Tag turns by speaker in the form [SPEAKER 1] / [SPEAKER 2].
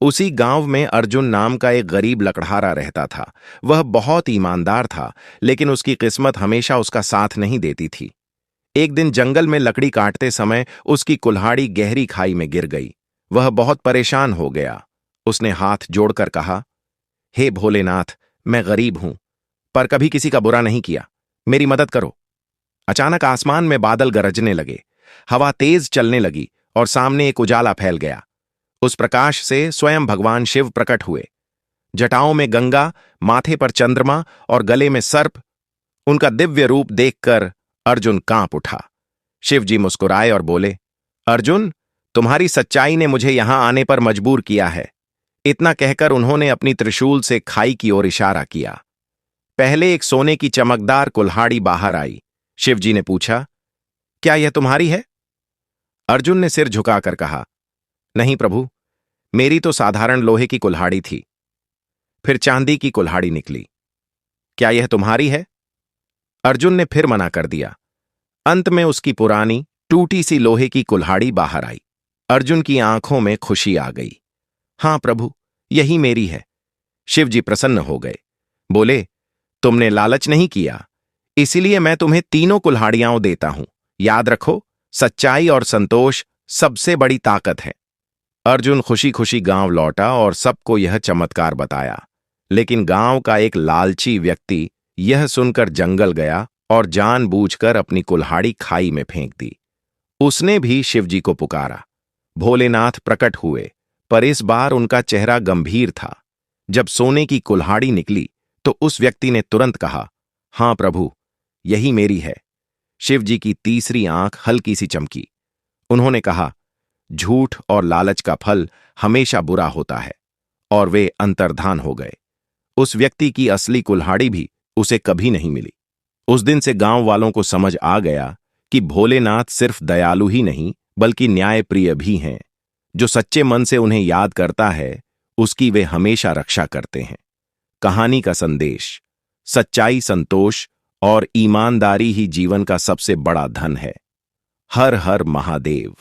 [SPEAKER 1] उसी गांव में अर्जुन नाम का एक गरीब लकड़हारा रहता था। वह बहुत ईमानदार था, लेकिन उसकी किस्मत हमेशा उसका साथ नहीं देती थी। एक दिन जंगल में लकड़ी काटते समय उसकी कुल्हाड़ी गहरी खाई में गिर गई। वह बहुत परेशान हो गया। उसने हाथ जोड़कर कहा, हे भोलेनाथ, मैं गरीब हूं, पर कभी किसी का बुरा नहीं किया। मेरी मदद करो। अचानक आसमान में बादल गरजने लगे, हवा तेज चलने लगी और सामने एक उजाला फैल गया। उस प्रकाश से स्वयं भगवान शिव प्रकट हुए। जटाओं में गंगा, माथे पर चंद्रमा और गले में सर्प। उनका दिव्य रूप देखकर अर्जुन कांप उठा। शिवजी मुस्कुराए और बोले, अर्जुन, तुम्हारी सच्चाई ने मुझे यहां आने पर मजबूर किया है। इतना कहकर उन्होंने अपनी त्रिशूल से खाई की ओर इशारा किया। पहले एक सोने की चमकदार कुल्हाड़ी बाहर आई। शिवजी ने पूछा, क्या यह तुम्हारी है? अर्जुन ने सिर झुकाकर कहा, नहीं प्रभु, मेरी तो साधारण लोहे की कुल्हाड़ी थी। फिर चांदी की कुल्हाड़ी निकली। क्या यह तुम्हारी है? अर्जुन ने फिर मना कर दिया। अंत में उसकी पुरानी टूटी सी लोहे की कुल्हाड़ी बाहर आई। अर्जुन की आंखों में खुशी आ गई। हां प्रभु, यही मेरी है। शिवजी प्रसन्न हो गए। बोले, तुमने लालच नहीं किया, इसीलिए मैं तुम्हें तीनों कुल्हाड़ियां देता हूं। याद रखो, सच्चाई और संतोष सबसे बड़ी ताकत है। अर्जुन खुशी खुशी गांव लौटा और सबको यह चमत्कार बताया। लेकिन गांव का एक लालची व्यक्ति यह सुनकर जंगल गया और जानबूझकर अपनी कुल्हाड़ी खाई में फेंक दी। उसने भी शिवजी को पुकारा। भोलेनाथ प्रकट हुए, पर इस बार उनका चेहरा गंभीर था। जब सोने की कुल्हाड़ी निकली तो उस व्यक्ति ने तुरंत कहा, हां प्रभु, यही मेरी है। शिवजी की तीसरी आंख हल्की सी चमकी। उन्होंने कहा, झूठ और लालच का फल हमेशा बुरा होता है, और वे अंतर्धान हो गए। उस व्यक्ति की असली कुल्हाड़ी भी उसे कभी नहीं मिली। उस दिन से गांव वालों को समझ आ गया कि भोलेनाथ सिर्फ दयालु ही नहीं, बल्कि न्यायप्रिय भी हैं। जो सच्चे मन से उन्हें याद करता है, उसकी वे हमेशा रक्षा करते हैं। कहानी का संदेश: सच्चाई, संतोष और ईमानदारी ही जीवन का सबसे बड़ा धन है। हर हर महादेव।